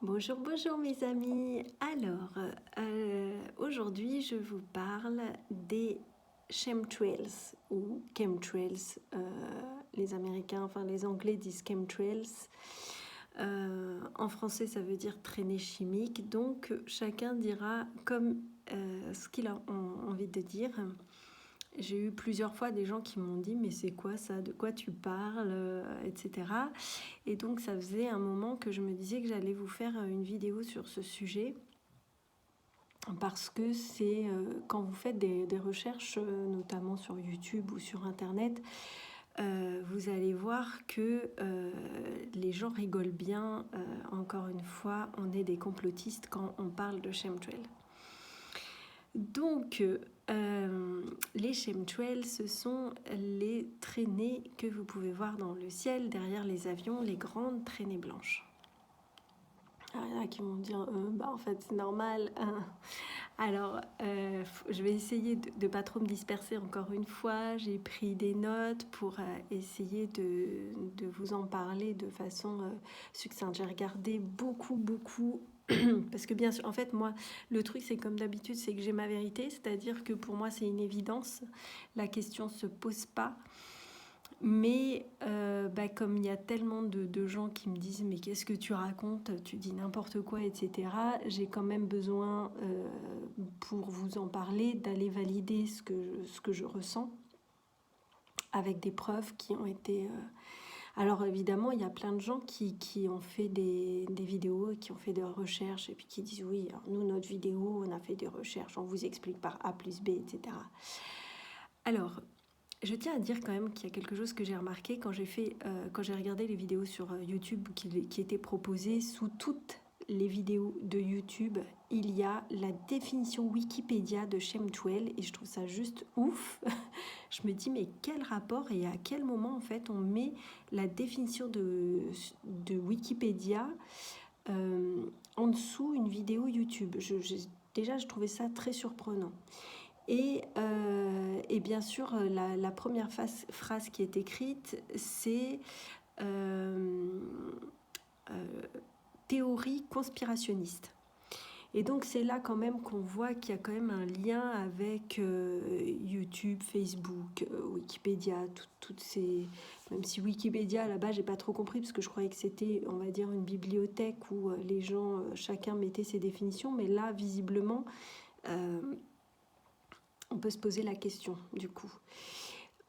Bonjour, bonjour mes amis. Alors, aujourd'hui je vous parle des chemtrails ou chemtrails. Les Américains, enfin les Anglais disent chemtrails. En français ça veut dire traînée chimique. Donc chacun dira comme ce qu'il a envie de dire. J'ai eu plusieurs fois des gens qui m'ont dit mais c'est quoi ça, de quoi tu parles, etc. Et donc ça faisait un moment que je me disais que j'allais vous faire une vidéo sur ce sujet parce que c'est quand vous faites des recherches, notamment sur YouTube ou sur Internet, vous allez voir que les gens rigolent bien, encore une fois, on est des complotistes quand on parle de chemtrail. Donc, les chemtrails, ce sont les traînées que vous pouvez voir dans le ciel, derrière les avions, les grandes traînées blanches. Alors, il y en a qui vont dire, en fait, c'est normal. Alors, je vais essayer de ne pas trop me disperser encore une fois. J'ai pris des notes pour essayer de vous en parler de façon succincte. J'ai regardé beaucoup, parce que bien sûr, en fait, moi, le truc, c'est comme d'habitude, c'est que j'ai ma vérité, c'est-à-dire que pour moi, c'est une évidence. La question ne se pose pas. Mais comme il y a tellement de gens qui me disent mais qu'est-ce que tu racontes, tu dis n'importe quoi, etc. J'ai quand même besoin, pour vous en parler, d'aller valider ce que je ressens avec des preuves qui ont été... Alors évidemment, il y a plein de gens qui ont fait des vidéos, qui ont fait des recherches et puis qui disent oui, alors nous, notre vidéo, on a fait des recherches, on vous explique par A plus B, etc. Alors... je tiens à dire quand même qu'il y a quelque chose que j'ai remarqué quand j'ai regardé les vidéos sur YouTube qui étaient proposées. Sous toutes les vidéos de YouTube, il y a la définition Wikipédia de chemtrail et je trouve ça juste ouf. Je me dis mais quel rapport et à quel moment en fait on met la définition de Wikipédia en dessous une vidéo YouTube. Déjà je trouvais ça très surprenant. Et bien sûr, la première phrase qui est écrite, c'est théorie conspirationniste. Et donc c'est là quand même qu'on voit qu'il y a quand même un lien avec YouTube, Facebook, Wikipédia, toutes ces... Même si Wikipédia, là-bas, j'ai pas trop compris, parce que je croyais que c'était, on va dire, une bibliothèque où les gens, chacun mettait ses définitions, mais là, visiblement... on peut se poser la question du coup.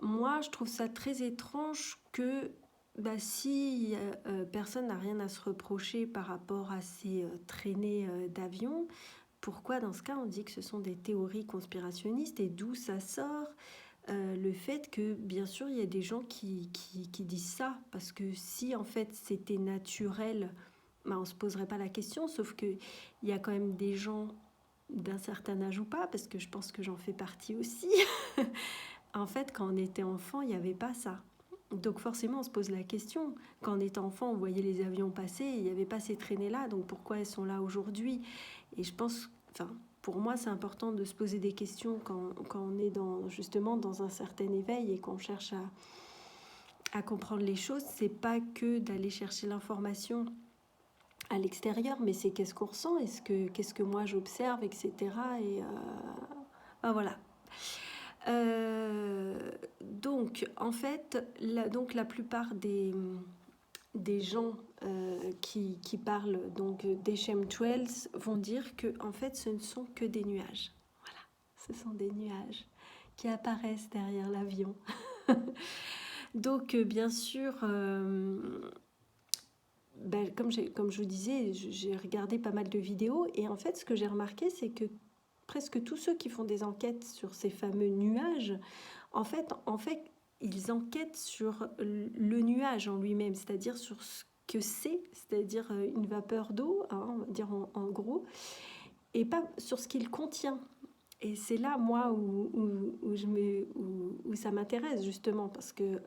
Moi, je trouve ça très étrange que si personne n'a rien à se reprocher par rapport à ces traînées d'avion, pourquoi dans ce cas on dit que ce sont des théories conspirationnistes et d'où ça sort le fait que bien sûr il y a des gens qui disent ça, parce que si en fait c'était naturel, on ne se poserait pas la question, sauf qu'il y a quand même des gens d'un certain âge ou pas, parce que je pense que j'en fais partie aussi. En fait, quand on était enfant, il n'y avait pas ça. Donc forcément, on se pose la question. Quand on était enfant, on voyait les avions passer, il n'y avait pas ces traînées-là, donc pourquoi elles sont là aujourd'hui? Et je pense, pour moi, c'est important de se poser des questions quand on est justement dans un certain éveil et qu'on cherche à comprendre les choses. C'est pas que d'aller chercher l'information à l'extérieur, mais c'est qu'est-ce qu'on ressent, qu'est-ce que moi j'observe, etc. Et voilà. Donc en fait, la plupart des gens qui parlent donc des chemtrails vont dire que en fait ce ne sont que des nuages. Voilà, ce sont des nuages qui apparaissent derrière l'avion. Donc bien sûr, comme je vous disais, j'ai regardé pas mal de vidéos et en fait ce que j'ai remarqué, c'est que presque tous ceux qui font des enquêtes sur ces fameux nuages, en fait ils enquêtent sur le nuage en lui-même, c'est-à-dire sur ce que c'est-à-dire une vapeur d'eau, hein, on va dire en gros, et pas sur ce qu'il contient. Et c'est là, moi, où ça m'intéresse, justement, parce que,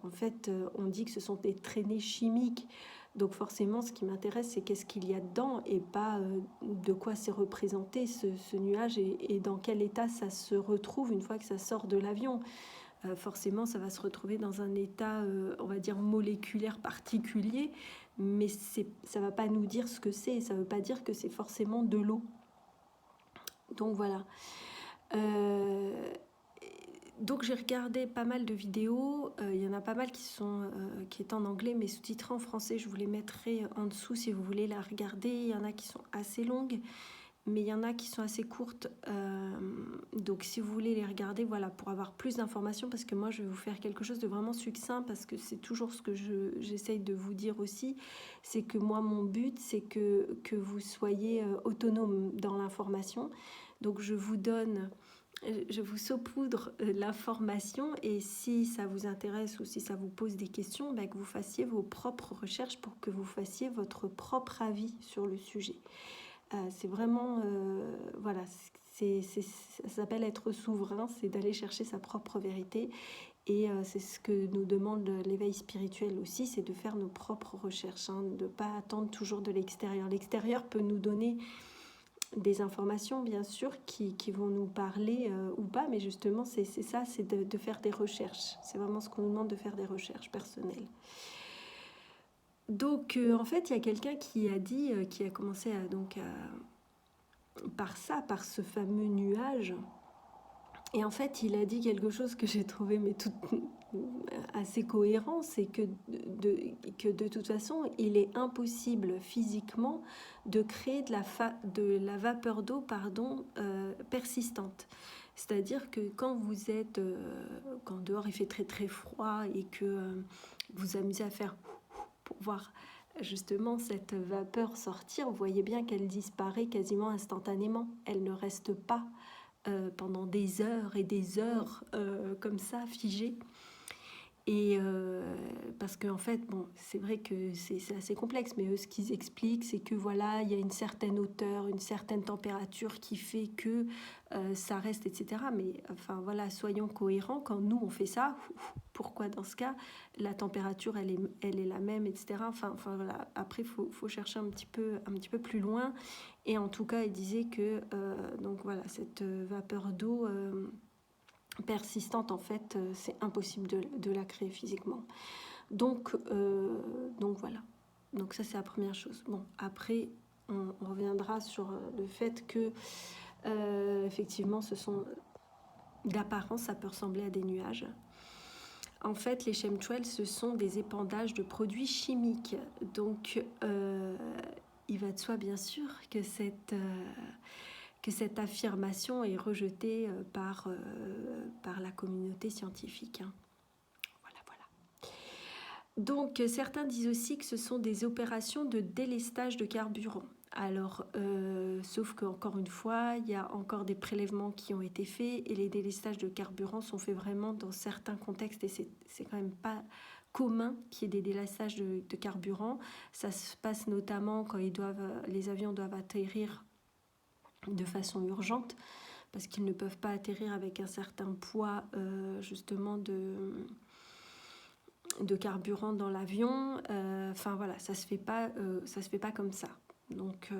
en fait, on dit que ce sont des traînées chimiques. Donc, forcément, ce qui m'intéresse, c'est qu'est-ce qu'il y a dedans et pas de quoi c'est représenté, ce nuage, et dans quel état ça se retrouve une fois que ça sort de l'avion. Forcément, ça va se retrouver dans un état, on va dire, moléculaire particulier. mais ça ne va pas nous dire ce que c'est, ça ne veut pas dire que c'est forcément de l'eau. Donc voilà. Donc j'ai regardé pas mal de vidéos, il y en a pas mal qui est en anglais mais sous-titrées en français, je vous les mettrai en dessous si vous voulez la regarder. Il y en a qui sont assez longues, mais il y en a qui sont assez courtes, donc si vous voulez les regarder, voilà, pour avoir plus d'informations, parce que moi je vais vous faire quelque chose de vraiment succinct, parce que c'est toujours ce que j'essaye de vous dire aussi, c'est que moi mon but c'est que vous soyez autonome dans l'information, donc je vous saupoudre l'information, et si ça vous intéresse ou si ça vous pose des questions, ben, que vous fassiez vos propres recherches pour que vous fassiez votre propre avis sur le sujet. C'est vraiment, voilà, ça s'appelle être souverain, c'est d'aller chercher sa propre vérité, et c'est ce que nous demande l'éveil spirituel aussi, c'est de faire nos propres recherches, hein, de ne pas attendre toujours de l'extérieur. L'extérieur peut nous donner des informations bien sûr qui vont nous parler ou pas, mais justement c'est ça, c'est de faire des recherches, c'est vraiment ce qu'on nous demande, de faire des recherches personnelles. Donc en fait il y a quelqu'un qui a dit, qui a commencé par ce fameux nuage, et en fait il a dit quelque chose que j'ai trouvé assez cohérent, c'est que de toute façon il est impossible physiquement de créer de la vapeur d'eau persistante. C'est-à-dire que quand vous êtes, quand dehors il fait très très froid et que vous amusez à faire pour voir justement cette vapeur sortir, vous voyez bien qu'elle disparaît quasiment instantanément. Elle ne reste pas pendant des heures et des heures comme ça, figée. Et parce qu'en fait, bon, c'est vrai que c'est assez complexe, mais eux, ce qu'ils expliquent, c'est que voilà, il y a une certaine hauteur, une certaine température qui fait que ça reste, etc. Mais enfin voilà, soyons cohérents. Quand nous on fait ça, pourquoi dans ce cas la température elle est la même, etc. Enfin voilà. Après, faut chercher un petit peu plus loin. Et en tout cas, il disait que donc voilà, cette vapeur d'eau persistante, en fait, c'est impossible de la créer physiquement. Donc voilà. Donc ça, c'est la première chose. Bon, après, on reviendra sur le fait que, effectivement, d'apparence, ça peut ressembler à des nuages. En fait, les chemtrails, ce sont des épandages de produits chimiques. Donc, il va de soi, bien sûr, que cette affirmation est rejetée par la communauté scientifique. Voilà. Donc, certains disent aussi que ce sont des opérations de délestage de carburant. Alors, sauf qu'encore une fois, il y a encore des prélèvements qui ont été faits, et les délestages de carburant sont faits vraiment dans certains contextes, et c'est quand même pas commun qu'il y ait des délestages de carburant. Ça se passe notamment quand les avions doivent atterrir de façon urgente, parce qu'ils ne peuvent pas atterrir avec un certain poids justement de carburant dans l'avion. Enfin voilà, ça se fait pas comme ça. Donc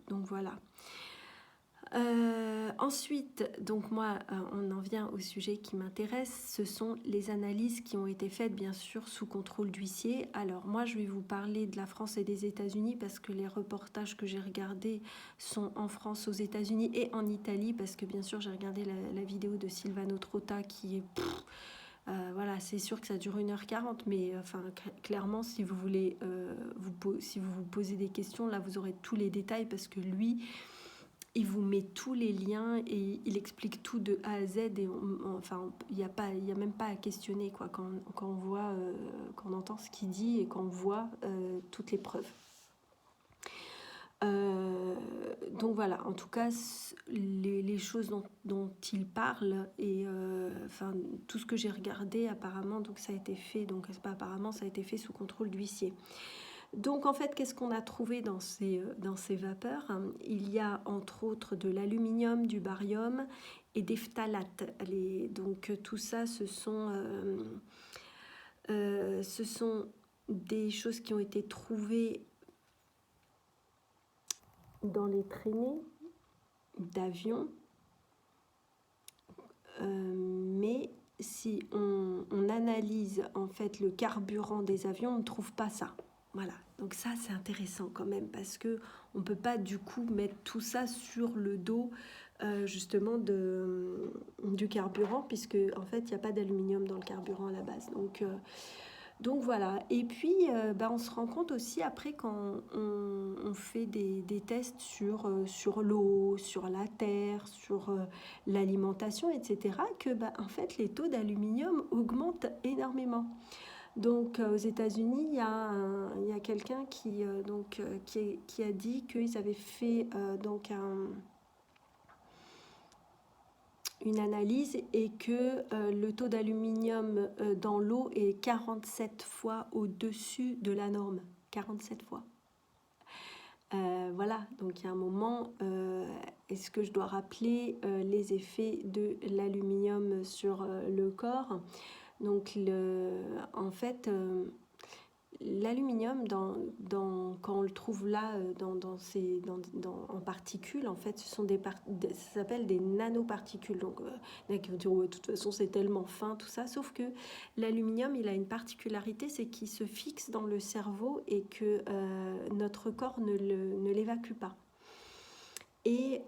voilà. Ensuite, donc moi, on en vient au sujet qui m'intéresse. Ce sont les analyses qui ont été faites, bien sûr, sous contrôle d'huissier. Alors moi, je vais vous parler de la France et des États-Unis, parce que les reportages que j'ai regardés sont en France, aux États-Unis et en Italie, parce que bien sûr, j'ai regardé la vidéo de Silvano Trotta qui est... voilà, c'est sûr que ça dure 1h40, mais enfin, clairement, si vous voulez si vous posez des questions, là, vous aurez tous les détails, parce que lui... il vous met tous les liens et il explique tout de A à Z, et enfin il y a même pas à questionner quoi, quand on voit, quand on entend ce qu'il dit et quand on voit toutes les preuves. Donc voilà, en tout cas les choses dont il parle, et enfin tout ce que j'ai regardé apparemment, donc ça a été fait, donc c'est pas apparemment, ça a été fait sous contrôle d'huissier. Donc en fait, qu'est-ce qu'on a trouvé dans ces vapeurs? Il y a entre autres de l'aluminium, du barium et des phtalates. Donc tout ça, ce sont des choses qui ont été trouvées dans les traînées d'avions. Mais si on analyse en fait le carburant des avions, on ne trouve pas ça. Voilà, donc ça c'est intéressant quand même parce que on peut pas du coup mettre tout ça sur le dos justement du carburant puisque en fait il n'y a pas d'aluminium dans le carburant à la base. Donc voilà, et puis on se rend compte aussi après quand on fait des tests sur l'eau, sur la terre, sur l'alimentation, etc., que en fait les taux d'aluminium augmentent énormément. Donc aux États-Unis, il y a quelqu'un qui a dit qu'ils avaient fait une analyse et que le taux d'aluminium dans l'eau est 47 fois au-dessus de la norme. 47 fois. Voilà, donc il y a un moment, est-ce que je dois rappeler les effets de l'aluminium sur le corps? Donc en fait, l'aluminium, quand on le trouve là en particules, en fait, ça s'appelle des nanoparticules. Donc, il y en a qui vont dire, ouais, de toute façon, c'est tellement fin, tout ça. Sauf que l'aluminium, il a une particularité, c'est qu'il se fixe dans le cerveau et que notre corps ne l'évacue pas. Et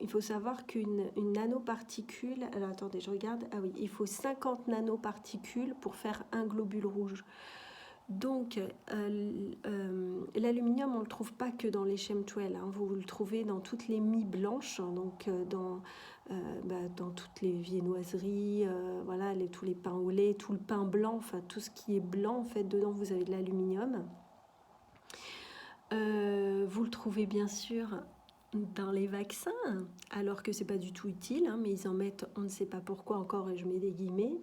il faut savoir qu'une nanoparticule, alors attendez, je regarde, ah oui, il faut 50 nanoparticules pour faire un globule rouge. Donc, l'aluminium, on ne le trouve pas que dans les chemtrails, hein. Vous le trouvez dans toutes les mie blanches, donc dans toutes les viennoiseries, voilà, tous les pains au lait, tout le pain blanc, enfin tout ce qui est blanc, en fait, dedans vous avez de l'aluminium. Vous le trouvez bien sûr dans les vaccins, alors que c'est pas du tout utile, hein, mais ils en mettent, on ne sait pas pourquoi encore, et je mets des guillemets,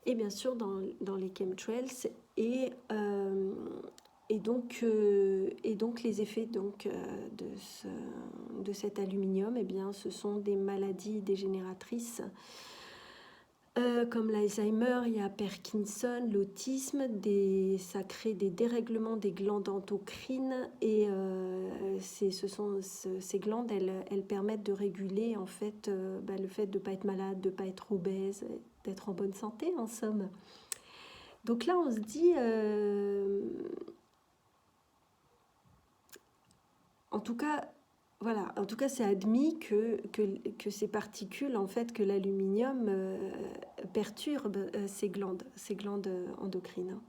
et bien sûr dans les chemtrails, et donc les effets de cet aluminium, eh bien, ce sont des maladies dégénératrices comme l'Alzheimer, il y a Parkinson, l'autisme, ça crée des dérèglements des glandes endocrines et ces glandes, elles permettent de réguler en fait le fait de ne pas être malade, de ne pas être obèse, d'être en bonne santé en somme. Donc là on se dit, en tout cas, voilà, en tout cas, c'est admis que ces particules, en fait, que l'aluminium perturbe ces glandes endocrines.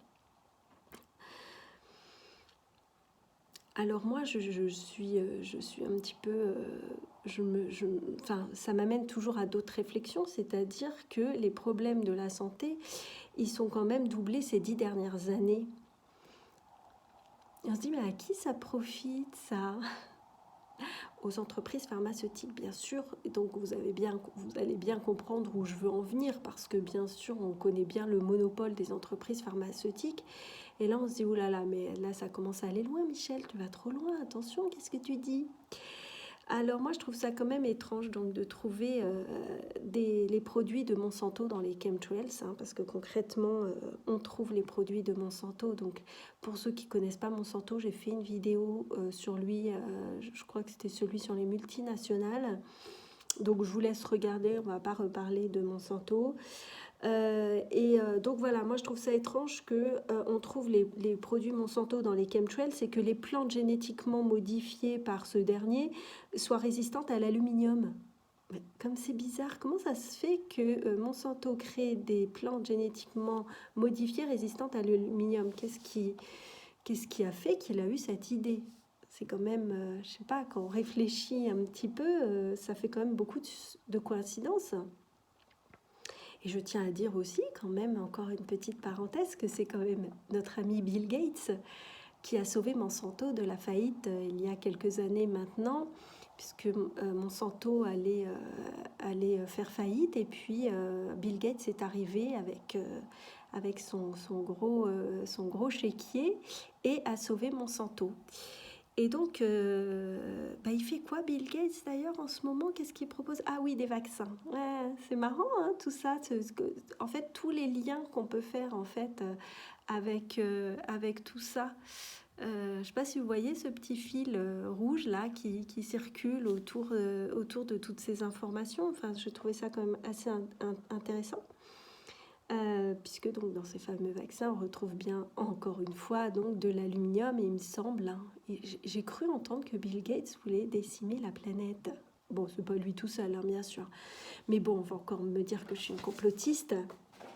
Alors moi, je suis un petit peu, ça m'amène toujours à d'autres réflexions, c'est-à-dire que les problèmes de la santé, ils sont quand même doublés ces 10 dernières années. Et on se dit, mais à qui ça profite, ça ? Aux entreprises pharmaceutiques, bien sûr. Donc vous allez bien comprendre où je veux en venir, parce que bien sûr, on connaît bien le monopole des entreprises pharmaceutiques. Et là, on se dit, oh là là, mais là, ça commence à aller loin, Michel, tu vas trop loin, attention, qu'est-ce que tu dis ? Alors moi, je trouve ça quand même étrange donc, de trouver les produits de Monsanto dans les chemtrails, hein, parce que concrètement, on trouve les produits de Monsanto. Donc pour ceux qui ne connaissent pas Monsanto, j'ai fait une vidéo sur lui, je crois que c'était celui sur les multinationales. Donc je vous laisse regarder, on ne va pas reparler de Monsanto. Donc voilà, moi je trouve ça étrange qu'on trouve les produits Monsanto dans les chemtrails, c'est que les plantes génétiquement modifiées par ce dernier soient résistantes à l'aluminium. Mais comme c'est bizarre, comment ça se fait que Monsanto crée des plantes génétiquement modifiées résistantes à l'aluminium ? Qu'est-ce qui a fait qu'il a eu cette idée ? C'est quand même, je sais pas, quand on réfléchit un petit peu, ça fait quand même beaucoup de coïncidences. Et je tiens à dire aussi, quand même, encore une petite parenthèse, que c'est quand même notre ami Bill Gates qui a sauvé Monsanto de la faillite il y a quelques années maintenant, puisque Monsanto allait faire faillite, et puis Bill Gates est arrivé avec son gros chéquier et a sauvé Monsanto. Et donc, il fait quoi Bill Gates d'ailleurs en ce moment ? Qu'est-ce qu'il propose ? Ah oui, des vaccins. Ouais, c'est marrant hein, tout ça. En fait, tous les liens qu'on peut faire en fait avec tout ça. Je ne sais pas si vous voyez ce petit fil rouge là qui circule autour de toutes ces informations. Enfin, je trouvais ça quand même assez intéressant. puisque donc dans ces fameux vaccins, on retrouve bien encore une fois donc de l'aluminium, et il me semble, hein, et j'ai cru entendre que Bill Gates voulait décimer la planète. Bon, c'est pas lui tout seul, hein, bien sûr. Mais bon, on va encore me dire que je suis une complotiste.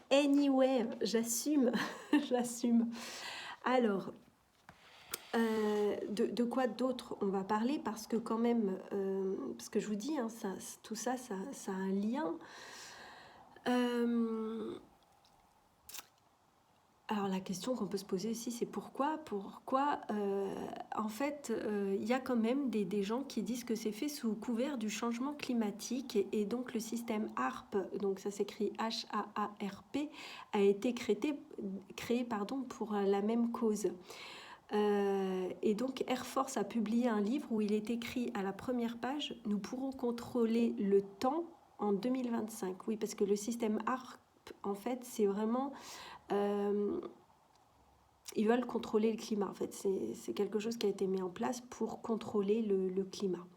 Anyway, j'assume, j'assume. Alors, de quoi d'autre on va parler, parce que quand même, parce que je vous dis, hein, tout ça, ça a un lien. Alors la question qu'on peut se poser aussi, c'est pourquoi en fait, il y a quand même des gens qui disent que c'est fait sous couvert du changement climatique, et donc le système HARP, donc ça s'écrit H-A-A-R-P, a été créé pour la même cause. Et donc Air Force a publié un livre où il est écrit à la première page: nous pourrons contrôler le temps en 2025. Oui, parce que le système HARP, en fait, c'est vraiment... ils veulent contrôler le climat. En fait, c'est quelque chose qui a été mis en place pour contrôler le climat.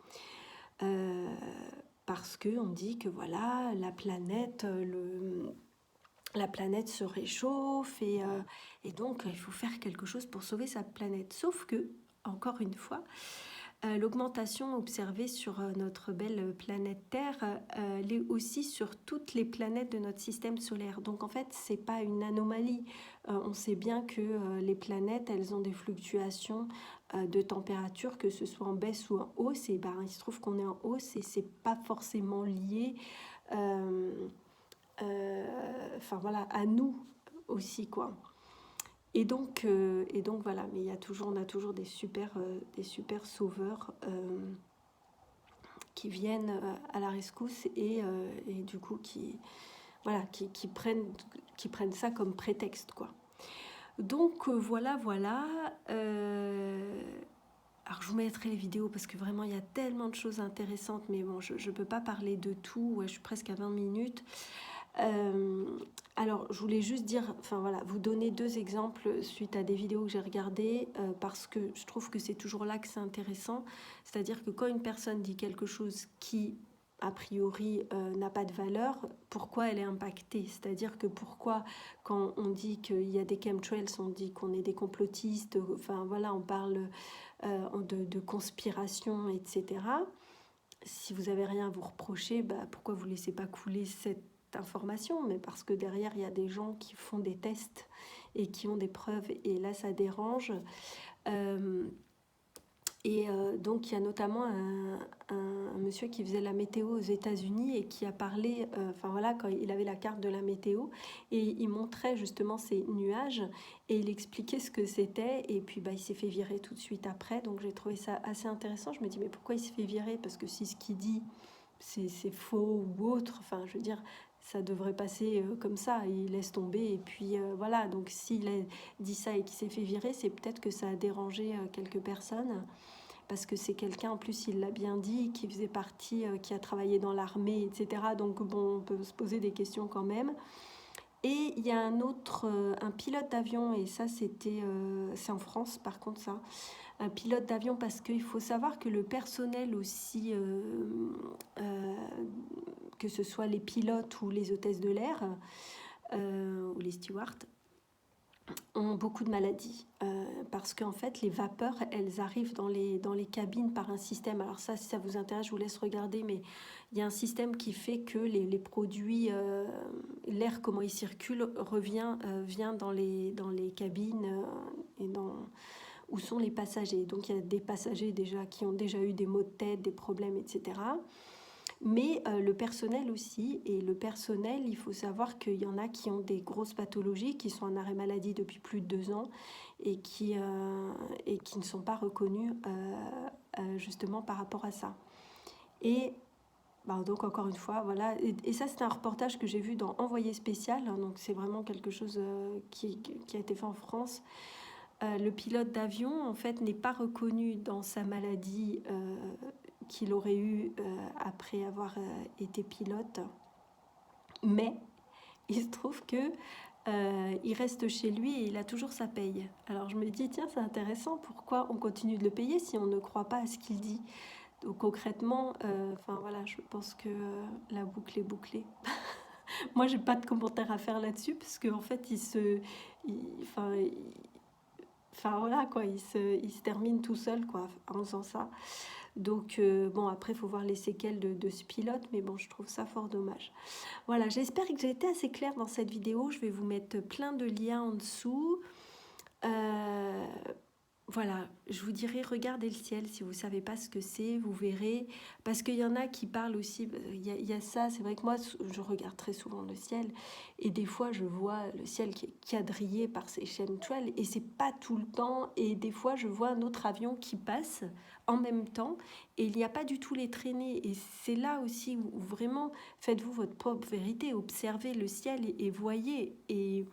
Parce qu'on dit que voilà, la planète se réchauffe, et donc il faut faire quelque chose pour sauver sa planète. Sauf que, encore une fois, l'augmentation observée sur notre belle planète Terre, elle est aussi sur toutes les planètes de notre système solaire. Donc en fait, c'est pas une anomalie. On sait bien que les planètes, elles ont des fluctuations de température, que ce soit en baisse ou en hausse. Et ben, il se trouve qu'on est en hausse, et c'est pas forcément lié enfin voilà, à nous aussi, quoi. Et donc voilà, mais on a toujours des super sauveurs qui viennent à la rescousse, et du coup voilà, qui prennent ça comme prétexte, quoi. Donc voilà. Alors je vous mettrai les vidéos, parce que vraiment il y a tellement de choses intéressantes, mais bon, je ne peux pas parler de tout. Ouais, je suis presque à 20 minutes. Alors, je voulais juste dire, enfin voilà, vous donner 2 exemples suite à des vidéos que j'ai regardées, parce que je trouve que c'est toujours là que c'est intéressant. C'est-à-dire que quand une personne dit quelque chose qui, a priori, n'a pas de valeur, pourquoi elle est impactée? C'est-à-dire que pourquoi, quand on dit qu'il y a des chemtrails, on dit qu'on est des complotistes, enfin voilà, on parle de conspiration, etc. Si vous n'avez rien à vous reprocher, bah, pourquoi vous ne laissez pas couler cette information? Mais parce que derrière, il y a des gens qui font des tests et qui ont des preuves, et là, ça dérange. Donc, il y a notamment un monsieur qui faisait la météo aux États-Unis, et qui a parlé, enfin voilà, quand il avait la carte de la météo, et il montrait justement ces nuages, et il expliquait ce que c'était, et puis bah, il s'est fait virer tout de suite après. Donc j'ai trouvé ça assez intéressant. Je me dis, mais pourquoi il se fait virer? Parce que si ce qu'il dit, c'est faux ou autre, enfin je veux dire, ça devrait passer comme ça, il laisse tomber, et puis voilà. Donc s'il a dit ça et qu'il s'est fait virer, c'est peut-être que ça a dérangé quelques personnes, parce que c'est quelqu'un, en plus il l'a bien dit, qui faisait partie, qui a travaillé dans l'armée, etc. Donc bon, on peut se poser des questions quand même. Et il y a un pilote d'avion, et ça c'est en France par contre, ça, un pilote d'avion, parce qu'il faut savoir que le personnel aussi, que ce soit les pilotes ou les hôtesses de l'air, ou les stewards, ont beaucoup de maladies, parce qu'en fait les vapeurs, elles arrivent dans les cabines par un système. Alors ça, si ça vous intéresse, je vous laisse regarder, mais il y a un système qui fait que les produits, l'air, comment il circule, vient dans les cabines, et où sont les passagers. Donc il y a des passagers déjà qui ont déjà eu des maux de tête, des problèmes, etc. Mais le personnel aussi. Et le personnel, il faut savoir qu'il y en a qui ont des grosses pathologies, qui sont en arrêt maladie depuis plus de 2 ans, et qui ne sont pas reconnus justement par rapport à ça. Et donc encore une fois, voilà. Et ça, c'est un reportage que j'ai vu dans Envoyé spécial. Donc c'est vraiment quelque chose qui a été fait en France. Le pilote d'avion, en fait, n'est pas reconnu dans sa maladie qu'il aurait eue après avoir été pilote. Mais il se trouve que il reste chez lui, et il a toujours sa paye. Alors je me dis, tiens, c'est intéressant, pourquoi on continue de le payer si on ne croit pas à ce qu'il dit? Donc concrètement, enfin voilà, je pense que la boucle est bouclée. Moi, j'ai pas de commentaire à faire là-dessus parce qu'en fait, enfin voilà quoi, il se termine tout seul quoi en faisant ça. Donc bon, après, il faut voir les séquelles de ce pilote, mais bon, je trouve ça fort dommage. Voilà, j'espère que j'ai été assez claire dans cette vidéo. Je vais vous mettre plein de liens en dessous. Euh, voilà, je vous dirais, regardez le ciel si vous ne savez pas ce que c'est, vous verrez. Parce qu'il y en a qui parlent aussi, il y a ça, c'est vrai que moi, je regarde très souvent le ciel. Et des fois, je vois le ciel qui est quadrillé par ces chemtrails. Et c'est pas tout le temps. Et des fois, je vois un autre avion qui passe en même temps. Et il n'y a pas du tout les traînées. Et c'est là aussi où vraiment, faites-vous votre propre vérité. Observez le ciel et voyez. Et...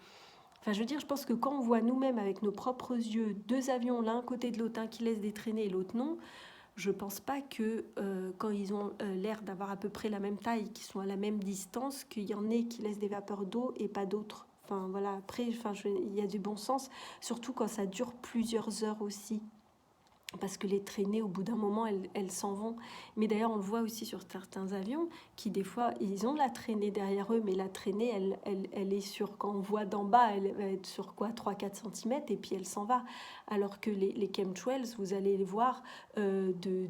Enfin, je veux dire, je pense que quand on voit nous-mêmes avec nos propres yeux deux avions l'un à côté de l'autre, un qui laisse des traînées et l'autre non, je pense pas que quand ils ont l'air d'avoir à peu près la même taille, qu'ils sont à la même distance, qu'il y en ait qui laissent des vapeurs d'eau et pas d'autres. Enfin voilà, après, il y a du bon sens, surtout quand ça dure plusieurs heures aussi. Parce que les traînées, au bout d'un moment, elles s'en vont. Mais d'ailleurs, on le voit aussi sur certains avions qui, des fois, ils ont la traînée derrière eux, mais la traînée, elle est sur, quand on voit d'en bas, elle va être sur quoi, 3-4 cm, et puis elle s'en va. Alors que les chemtrails, vous allez les voir de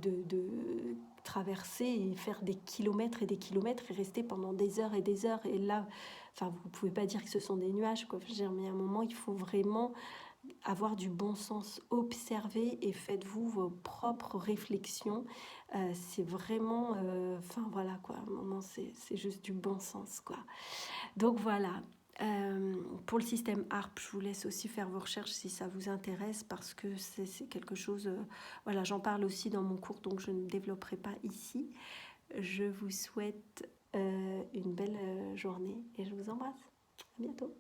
traverser et faire des kilomètres et des kilomètres et rester pendant des heures et des heures. Et là, enfin, vous ne pouvez pas dire que ce sont des nuages, quoi. Je veux dire, mais à un moment, il faut vraiment avoir du bon sens, observez et faites-vous vos propres réflexions. C'est vraiment, enfin voilà quoi, à un moment c'est juste du bon sens quoi. Donc voilà. Pour le système ARP, je vous laisse aussi faire vos recherches si ça vous intéresse parce que c'est quelque chose, voilà, j'en parle aussi dans mon cours donc je ne développerai pas ici. Je vous souhaite une belle journée et je vous embrasse. À bientôt.